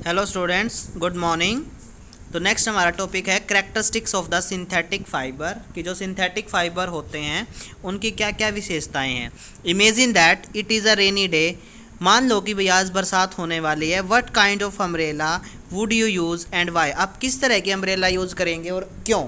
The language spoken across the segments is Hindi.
Hello students, good morning. तो नेक्स्ट हमारा टॉपिक है characteristics of the synthetic fibre कि जो सिंथेटिक फाइबर होते हैं उनकी क्या क्या विशेषताएं हैं। Imagine that it is a rainy day. मान लो कि भैया आज बरसात होने वाली है। What kind of umbrella would you use and why? आप किस तरह की अम्ब्रेला यूज़ करेंगे और क्यों?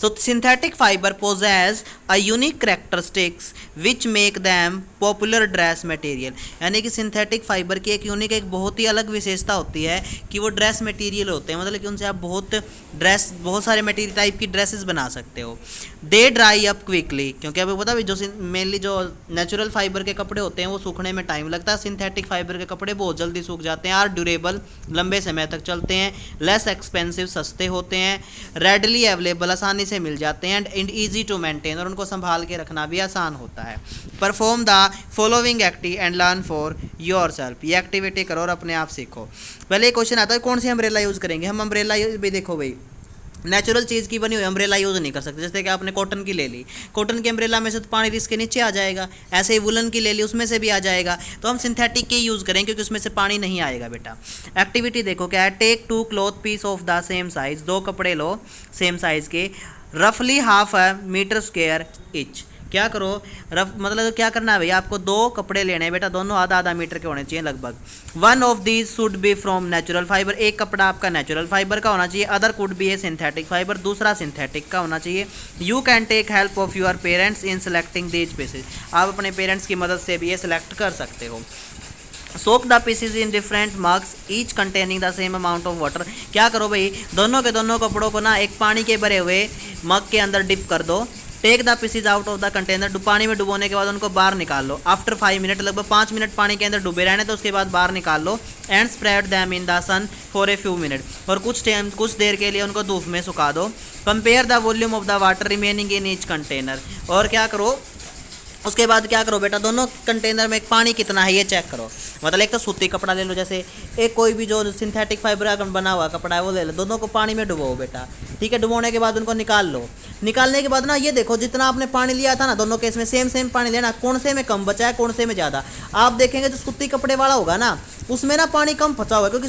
So synthetic fiber possess a unique characteristics which make them popular dress material। यानी कि सिंथेटिक फाइबर की एक यूनिक एक बहुत ही अलग विशेषता होती है कि वो ड्रेस मटेरियल होते हैं, मतलब कि उनसे आप बहुत सारे मटेरियल टाइप की ड्रेसेस बना सकते हो। दे ड्राई अप क्विकली, क्योंकि अभी पता भी जो मेनली जो नेचुरल फाइबर के कपड़े होते हैं वो सूखने में टाइम लगता है। सिंथेटिक फाइबर के कपड़े बहुत जल्दी सूख जाते हैं। आर ड्यूरेबल, लंबे समय तक चलते हैं। लेस एक्सपेंसिव, सस्ते होते हैं। रेडली अवेलेबल, आसानी से मिल जाते हैं। एंड ईजी टू मेंटेन, और उनको संभाल के रखना भी आसान होता है। Perform the following activity and learn for your self. ये एक्टिविटी करो और अपने आप सीखो। पहले क्वेश्चन आता है कौन सी अम्ब्रेला यूज़ करेंगे हम? अम्ब्रेला भी देखो भाई, नेचुरल चीज़ की बनी हुई अम्ब्रेला यूज़ नहीं कर सकते। जैसे कि आपने कॉटन की ले ली, कॉटन की अम्ब्रेला में से तो पानी इसके नीचे आ जाएगा। ऐसे ही वुलन की ले ली, उसमें से भी आ जाएगा। तो हम सिंथेटिक की यूज़ करें क्योंकि उसमें से पानी नहीं आएगा बेटा। एक्टिविटी देखो क्या है। Take 2 cloth piece of the same size. 2 कपड़े लो सेम साइज़ के, रफली half a metre square each. क्या करो, रफ मतलब क्या करना है भैया, आपको 2 कपड़े लेने हैं बेटा, दोनों आधा आधा मीटर के होने चाहिए लगभग। One of these should be from natural fibre. एक कपड़ा आपका नेचुरल फाइबर का होना चाहिए। Other could be a synthetic fibre, दूसरा सिंथेटिक का होना चाहिए। You can take help of your parents in selecting these pieces. आप अपने पेरेंट्स की मदद से भी ये सिलेक्ट कर सकते हो। Soak the pieces in different mugs each containing the same amount of water. क्या करो भाई, दोनों के दोनों कपड़ों को ना एक पानी के भरे हुए मग के अंदर डिप कर दो। Take the pieces out of the container. पानी में डुबोने के बाद उनको बाहर निकाल लो। आफ्टर 5 मिनट, लगभग 5 मिनट पानी के अंदर डूबे रहने, तो उसके बाद बाहर निकाल लो। And spread them in the sun for a few minute. और कुछ देर के लिए उनको धूप में सुखा दो। Compare the volume of the water remaining in each container. और क्या करो, उसके बाद क्या करो बेटा, दोनों कंटेनर में पानी कितना है ये चेक करो। मतलब एक तो सूती कपड़ा ले लो, जैसे एक कोई भी जो सिंथेटिक फाइबर का बना हुआ कपड़ा है वो ले लो, दोनों को पानी में डुबो बेटा। ठीक है, डुबोने के बाद उनको निकाल लो। निकालने के बाद ना ये देखो, जितना आपने पानी लिया था ना, दोनों केस में सेम पानी लेना। कौन से में कम बचा है, कौन से में ज़्यादा। आप देखेंगे जो सूती कपड़े वाला होगा ना, उसमें ना पानी कम बचा होगा, क्योंकि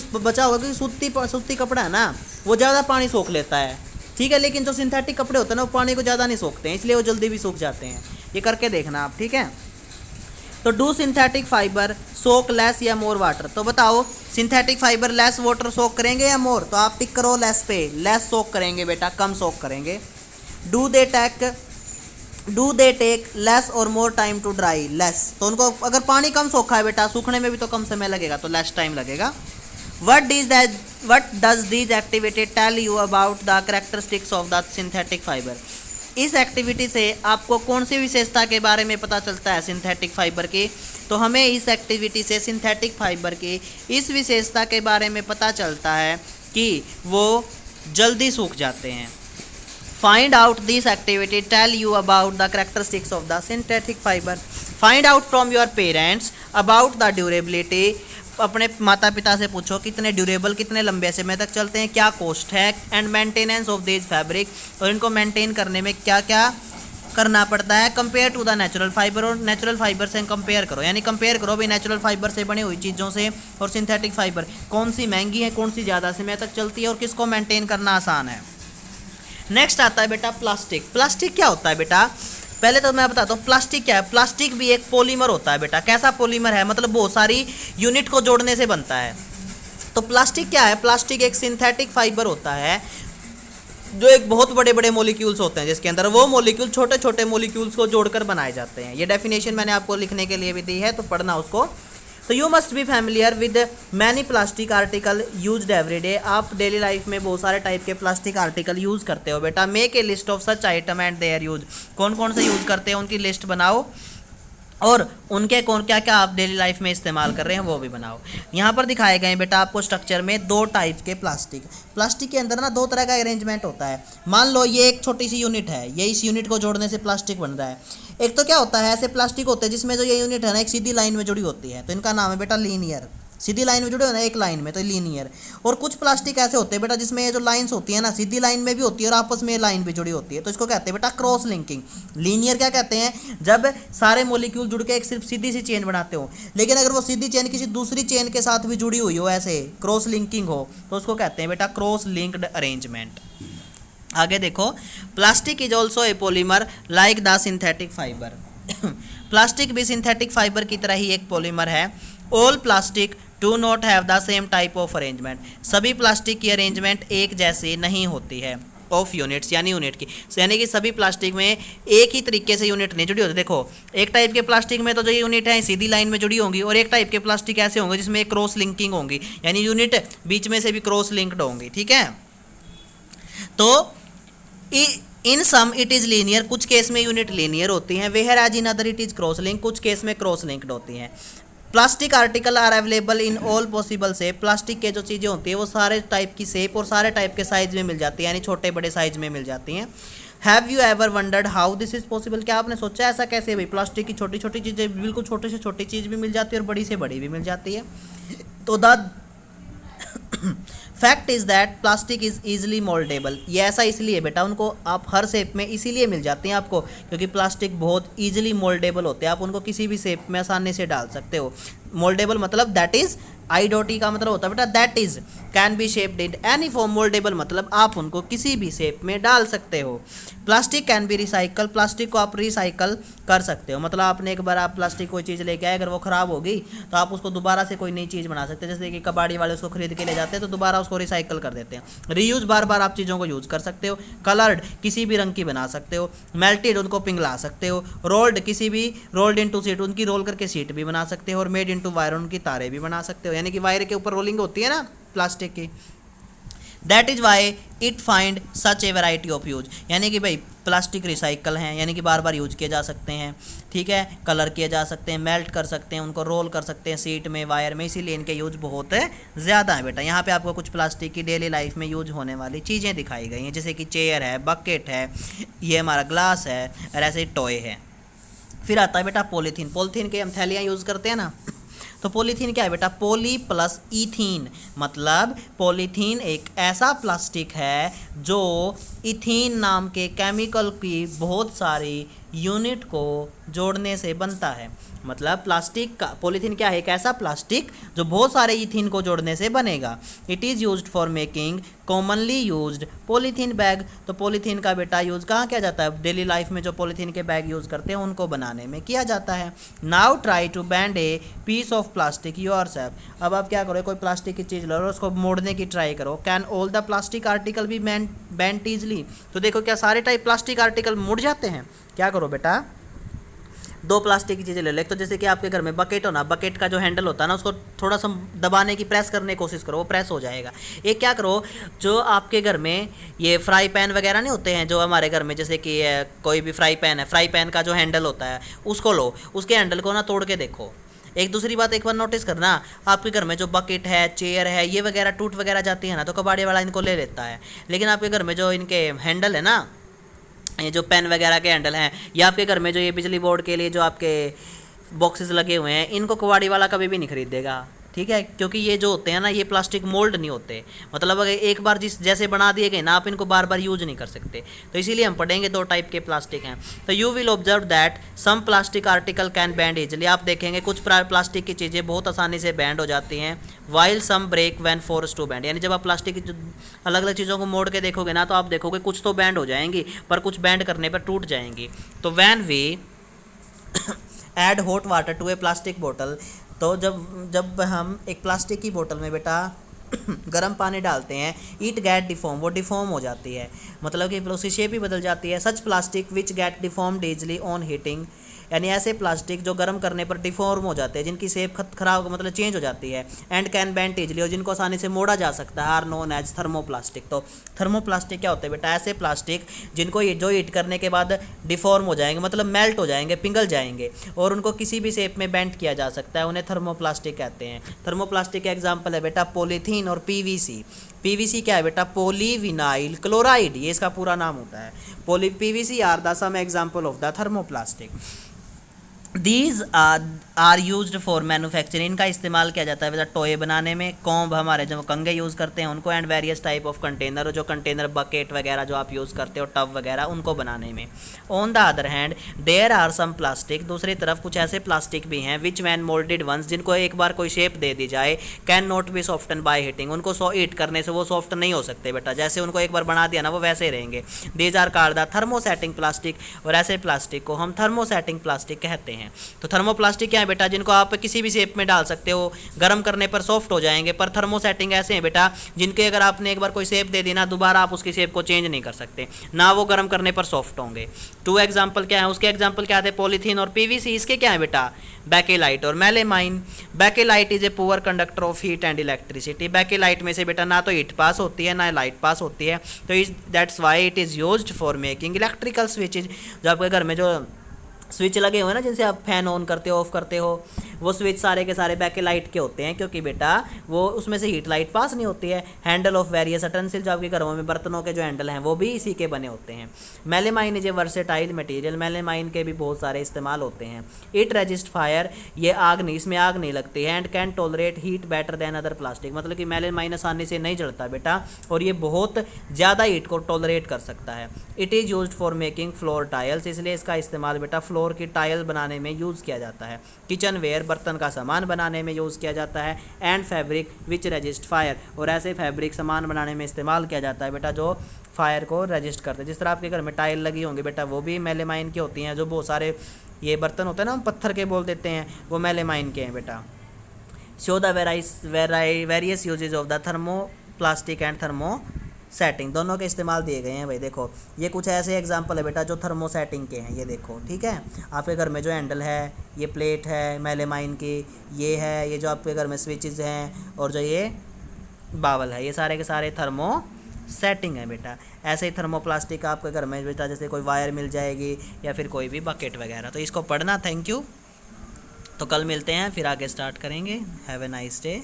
सूती कपड़ा है ना, वो ज़्यादा पानी सोख लेता है। ठीक है, लेकिन जो सिंथेटिक कपड़े होते हैं ना, वो पानी को ज़्यादा नहीं सोखते हैं, इसलिए वो जल्दी भी सूख जाते हैं। ये करके देखना आप, ठीक है। तो do synthetic fibre soak less या मोर वाटर? तो बताओ, सिंथेटिक फाइबर लेस वाटर सोक करेंगे या मोर? तो आप टिक करो लेस पे। लेस सोक करेंगे बेटा, कम सोक करेंगे। डू दे टेक लेस और more time to dry? Less. तो उनको अगर पानी कम सोखा है बेटा, सूखने में भी तो कम समय लगेगा, तो लेस टाइम लगेगा। What does these activity tell you about the characteristics of the synthetic fiber? इस एक्टिविटी से आपको कौन सी विशेषता के बारे में पता चलता है सिंथेटिक फाइबर की? तो हमें इस एक्टिविटी से सिंथेटिक फाइबर की इस विशेषता के बारे में पता चलता है कि वो जल्दी सूख जाते हैं। Find out this activity tell you about the characteristics of the synthetic fiber. Find out from your parents about the durability. अपने माता पिता से पूछो कितने ड्यूरेबल, कितने लंबे समय तक चलते हैं, क्या कॉस्ट है। And maintenance of this fabric, और इनको मेंटेन करने में क्या क्या करना पड़ता है। Compare to the natural fibre, और नेचुरल फाइबर से कंपेयर करो। यानी कंपेयर करो भाई नेचुरल फाइबर से बनी हुई चीज़ों से और सिंथेटिक फाइबर, कौन सी महंगी है, कौन सी ज़्यादा समय तक चलती है, और किसको मेंटेन करना आसान है। नेक्स्ट आता है बेटा प्लास्टिक। प्लास्टिक क्या होता है बेटा? पहले तो मैं बताता हूँ प्लास्टिक क्या है। प्लास्टिक भी एक पॉलीमर होता है बेटा। कैसा पॉलीमर है? मतलब बहुत सारी यूनिट को जोड़ने से बनता है। तो प्लास्टिक क्या है? प्लास्टिक एक सिंथेटिक फाइबर होता है जो एक बहुत बड़े बड़े मॉलिक्यूल्स होते हैं, जिसके अंदर वो मॉलिक्यूल छोटे छोटे मॉलिक्यूल्स को जोड़कर बनाए जाते हैं। ये डेफिनेशन मैंने आपको लिखने के लिए भी दी है, तो पढ़ना उसको। तो you must be familiar with many plastic article used every day. आप डेली लाइफ में बहुत सारे टाइप के प्लास्टिक आर्टिकल यूज़ करते हो बेटा। Make a list of such item and their use. कौन कौन से यूज़ करते हैं उनकी लिस्ट बनाओ, और उनके कौन क्या क्या आप डेली लाइफ में इस्तेमाल कर रहे हैं वो भी बनाओ। यहाँ पर दिखाए गए बेटा आपको स्ट्रक्चर में 2 टाइप के प्लास्टिक के अंदर ना 2 तरह का अरेंजमेंट होता है। मान लो ये एक छोटी सी यूनिट है, ये इस यूनिट को जोड़ने से प्लास्टिक बन रहा है। एक तो क्या होता है, ऐसे प्लास्टिक होते हैं जिसमें जो ये यूनिट है ना एक सीधी लाइन में जुड़ी होती है, तो इनका नाम है बेटा लीनियर। सीधी लाइन में जुड़े हो ना एक लाइन में, तो लीनियर। और कुछ प्लास्टिक ऐसे होते हैं बेटा जिसमें ये जो लाइंस होती है ना सीधी लाइन में भी होती है और आपस में लाइन भी जुड़ी होती है, तो इसको कहते हैं बेटा क्रॉस लिंकिंग। लीनियर क्या कहते हैं, जब सारे मॉलिक्यूल जुड़ के एक सिर्फ सीधी सी चेन बनाते हो, लेकिन अगर वो सीधी चेन किसी दूसरी चेन के साथ भी जुड़ी हुई हो, ऐसे क्रॉस लिंकिंग हो, तो उसको कहते हैं बेटा क्रॉस लिंक्ड अरेंजमेंट। आगे देखो, plastic is also a polymer like the synthetic fibre. Plastic भी सिंथेटिक फाइबर की तरह ही एक पॉलीमर है। All plastic do not have the same type of arrangement. सभी प्लास्टिक की अरेंजमेंट एक जैसी नहीं होती है। ऑफ यूनिट्स यानी यूनिट की, यानी कि सभी प्लास्टिक में एक ही तरीके से यूनिट नहीं जुड़ी होती। देखो एक टाइप के प्लास्टिक में तो जो यूनिट है सीधी लाइन में जुड़ी होंगी, और एक टाइप के प्लास्टिक ऐसे होंगे जिसमें एक क्रॉस लिंकिंग होंगी, यानी यूनिट बीच में से भी क्रॉस लिंक्ड होंगी। ठीक है, तो in some it is linear, कुछ केस में यूनिट लीनियर होती हैं। Whereas in other it is cross link, कुछ केस में क्रॉस लिंक्ड होती हैं। Plastic article are available in all possible shape. Plastic के जो चीज़ें होती हैं वो सारे टाइप की शेप और सारे टाइप के साइज में मिल जाती है, यानी छोटे बड़े साइज में मिल जाती हैं। Have you ever wondered how this is possible, क्या आपने सोचा ऐसा कैसे भाई प्लास्टिक की छोटी छोटी चीज़ें, बिल्कुल छोटे से छोटी चीज़ भी मिल जाती है और बड़ी से बड़ी भी मिल जाती है। तो the fact is that plastic is easily mouldable. ये ऐसा इसलिए बेटा, उनको आप हर शेप में इसीलिए मिल जाती हैं आपको, क्योंकि प्लास्टिक बहुत ईजिली मोल्डेबल होते हैं। आप उनको किसी भी शेप में आसानी से डाल सकते हो। मोल्डेबल मतलब दैट इज़, आई.ई का मतलब होता है बेटा that is, can be shaped in any form. Mouldable मतलब आप उनको किसी भी शेप में डाल सकते हो। Plastic can be recycle, plastic को आप रिसाइकल कर सकते हो। मतलब आपने एक बार आप प्लास्टिक कोई चीज़ लेके आए, अगर वो ख़राब होगी तो आप उसको दोबारा से कोई नई चीज़ बना सकते हैं। जैसे कि कबाड़ी वाले उसको खरीद के ले जाते हैं तो दोबारा उसको रिसाइकल कर देते हैं। रीयूज, बार बार आप चीज़ों को यूज़ कर सकते हो। कलर्ड, किसी भी रंग की बना सकते हो। मेल्टेड, उनको पिघला सकते हो। रोल्ड, किसी भी रोल्ड इनटू शीट, उनकी रोल करके शीट भी बना सकते हो। और मेड इनटू वायर, उनकी तारे भी बना सकते हो, यानी कि वायर के ऊपर रोलिंग होती है ना प्लास्टिक की। That is why it find such A variety of use, यानी कि भाई प्लास्टिक रिसाइकल हैं, यानी कि बार बार यूज किए जा सकते हैं। ठीक है, कलर किए जा सकते हैं, मेल्ट कर सकते हैं, उनको रोल कर सकते हैं शीट में, वायर में, इसीलिए इनके यूज बहुत ज़्यादा है बेटा। यहाँ पे आपको कुछ प्लास्टिक की डेली लाइफ में यूज होने वाली चीज़ें दिखाई गई हैं, जैसे कि चेयर है, बकेट है, ये हमारा ग्लास है, और ऐसे टॉय है। फिर आता है बेटा पॉलीथीन। पॉलीथीन के हम थैलियाँ यूज़ करते हैं ना, तो पॉलीथीन क्या है बेटा, पॉली प्लस इथीन, मतलब पॉलीथीन एक ऐसा प्लास्टिक है जो इथीन नाम के केमिकल की बहुत सारी यूनिट को जोड़ने से बनता है। मतलब प्लास्टिक का, पॉलीथीन क्या है, एक ऐसा प्लास्टिक जो बहुत सारे इथीन को जोड़ने से बनेगा। It is used for making commonly used polythene bag. तो पॉलीथीन का बेटा यूज़ कहाँ किया जाता है, डेली लाइफ में जो पॉलीथीन के बैग यूज़ करते हैं उनको बनाने में किया जाता है। Now try to bend a piece of plastic yourself. अब आप क्या करो, कोई प्लास्टिक की चीज़ लो और उसको मोड़ने की ट्राई करो। Can all the plastic article be bent easily. तो देखो क्या सारे टाइप प्लास्टिक आर्टिकल मुड़ जाते हैं। क्या करो बेटा, दो प्लास्टिक की चीज़ें ले लो। एक तो जैसे कि आपके घर में बकेट हो ना, बकेट का जो हैंडल होता है ना, उसको थोड़ा सा दबाने की, प्रेस करने की कोशिश करो, वो प्रेस हो जाएगा। एक क्या करो, जो आपके घर में ये फ्राई पैन वगैरह नहीं होते हैं, जो हमारे घर में जैसे कि कोई भी फ्राई पैन है, फ्राई पैन का जो हैंडल होता है उसको लो, उसके हैंडल को ना तोड़ के देखो। एक दूसरी बात एक बार नोटिस करना, आपके घर में जो बकेट है, चेयर है, ये वगैरह टूट वगैरह जाती है ना, तो कबाड़ी वाला इनको ले लेता है। लेकिन आपके घर में जो इनके हैंडल है ना, ये जो पेन वगैरह के हैंडल हैं, या आपके घर में जो ये बिजली बोर्ड के लिए जो आपके बॉक्सेस लगे हुए हैं, इनको कबाड़ी वाला कभी भी नहीं खरीदेगा। ठीक है, क्योंकि ये जो होते हैं ना, ये प्लास्टिक मोल्ड नहीं होते। मतलब अगर एक बार जैसे बना दिए गए ना, आप इनको बार बार यूज नहीं कर सकते। तो इसीलिए हम पढ़ेंगे दो टाइप के प्लास्टिक हैं। तो you will observe that some plastic article can bend easily. आप देखेंगे कुछ प्लास्टिक की चीज़ें बहुत आसानी से बैंड हो जाती हैं। While some break when forced to bend, यानी जब आप प्लास्टिक की अलग अलग चीज़ों को मोड़ के देखोगे ना, तो आप देखोगे कुछ तो बैंड हो जाएंगी, पर कुछ बैंड करने पर टूट जाएंगी। तो when we add hot water to a plastic बोतल, तो जब हम एक प्लास्टिक की बोतल में बेटा गर्म पानी डालते हैं, इट गेट डिफॉर्म, वो डिफॉर्म हो जाती है, मतलब कि उसकी शेप ही बदल जाती है। Such plastic which get deformed easily on heating, यानी ऐसे प्लास्टिक जो गर्म करने पर डिफॉर्म हो जाते हैं, जिनकी शेप खराब मतलब चेंज हो जाती है। एंड कैन बेंट इजली, और जिनको आसानी से मोड़ा जा सकता है, आर नोन एज थर्मोप्लास्टिक। तो थर्मोप्लास्टिक क्या होते हैं बेटा, ऐसे प्लास्टिक जिनको जो हीट करने के बाद डिफॉर्म हो जाएंगे, मतलब मेल्ट हो जाएंगे, पिघल जाएंगे, और उनको किसी भी शेप में बेंट किया जा सकता है, उन्हें थर्मोप्लास्टिक कहते हैं। थर्मोप्लास्टिक का एग्जाम्पल है बेटा पॉलीथीन और पीवीसी। पीवीसी क्या है बेटा, पॉलीविनाइल क्लोराइड, ये इसका पूरा नाम होता है। PVC are the some example of the thermoplastic. These are used for manufacturing, इनका इस्तेमाल किया जाता है वैसे टॉय बनाने में, कॉम्ब हमारे जो कंघे यूज़ करते हैं उनको, and various type of container, जो कंटेनर बकेट वगैरह जो आप यूज़ करते हो टब वगैरह उनको बनाने में। On the other hand there are some plastic, दूसरी तरफ कुछ ऐसे प्लास्टिक भी हैं विच वैन मोल्डेड वंस, जिनको एक बार कोई शेप दे दी जाए, can not be soften by heating, उनको हीट करने से वो सॉफ्ट नहीं हो सकते बेटा, जैसे उनको एक बार बना दिया ना वो वैसे ही रहेंगे। These are called the thermosetting plastic, और ऐसे प्लास्टिक को हम थर्मोसेटिंग प्लास्टिक कहते हैं। तो थर्मोप्लास्टिक क्या है बेटा, जिनको आप किसी भी शेप में डाल सकते हो, गर्म करने पर सॉफ्ट हो जाएंगे, पर थर्मोसेटिंग ऐसे हैं बेटा जिनके अगर आपने एक बार कोई शेप दे दी ना, दोबारा आप उसकी शेप को चेंज नहीं कर सकते, ना वो गर्म करने पर सॉफ्ट होंगे। टू एग्जाम्पल क्या है उसके, एग्जाम्पल क्या थे, पॉलीथीन और पीवीसी। इसके क्या है बेटा, बैकेलाइट और melamine. Bakelite is a poor conductor of heat and electricity, Bakelite में से बेटा ना तो हीट पास होती है ना लाइट पास होती है, तो that's why it is used for making electrical switches. जो आपके घर में जो स्विच लगे हुए हैं ना, जिनसे आप फैन ऑन करते हो ऑफ करते हो, वो स्विच सारे के सारे बैकेलाइट के होते हैं, क्योंकि बेटा वो उसमें से हीट लाइट पास नहीं होती है। हैंडल ऑफ वेरियस अटेंसिल, जो आपके घरों में बर्तनों के जो हैंडल हैं वो भी इसी के बने होते हैं। Melamine is a versatile material, melamine के भी बहुत सारे इस्तेमाल होते हैं। इट रेजिस्ट फायर, ये आग नहीं, इसमें आग नहीं लगती है। And can tolerate heat better than other plastic, मतलब कि मेलेमाइन आसानी से नहीं जलता बेटा, और ये बहुत ज़्यादा हीट को टॉलरेट कर सकता है। It is used for making floor tiles, इसलिए इसका इस्तेमाल बेटा फ्लोर की टाइल बनाने में यूज़ किया जाता है। किचन वेयर, बर्तन का सामान बनाने में यूज़ किया जाता है। And fabric which resist fire, और ऐसे फैब्रिक सामान बनाने में इस्तेमाल किया जाता है बेटा जो फायर को रजिस्ट करते हैं। जिस तरह आपके घर में टाइल लगी होंगी बेटा, वो भी मेलेमाइन की होती हैं। जो बहुत सारे ये बर्तन होते हैं ना, हम पत्थर के बोल देते हैं, वो मेलेमाइन के हैं बेटा। Show the various uses of the thermo plastic and thermo setting, दोनों के इस्तेमाल दिए गए हैं भाई। देखो ये कुछ ऐसे एग्जांपल है बेटा जो थर्मो सेटिंग के हैं, ये देखो ठीक है। आपके घर में जो हैंडल है, ये प्लेट है मेलेमाइन की, ये है, ये जो आपके घर में स्विचेस हैं, और जो ये बावल है, ये सारे के सारे थर्मो सेटिंग है बेटा। ऐसे ही थर्मोप्लास्टिक आपके घर में बेटा जैसे कोई वायर मिल जाएगी या फिर कोई भी बकेट वगैरह, तो इसको पढ़ना। Thank you. तो कल मिलते हैं, फिर आगे स्टार्ट करेंगे। Have a nice day.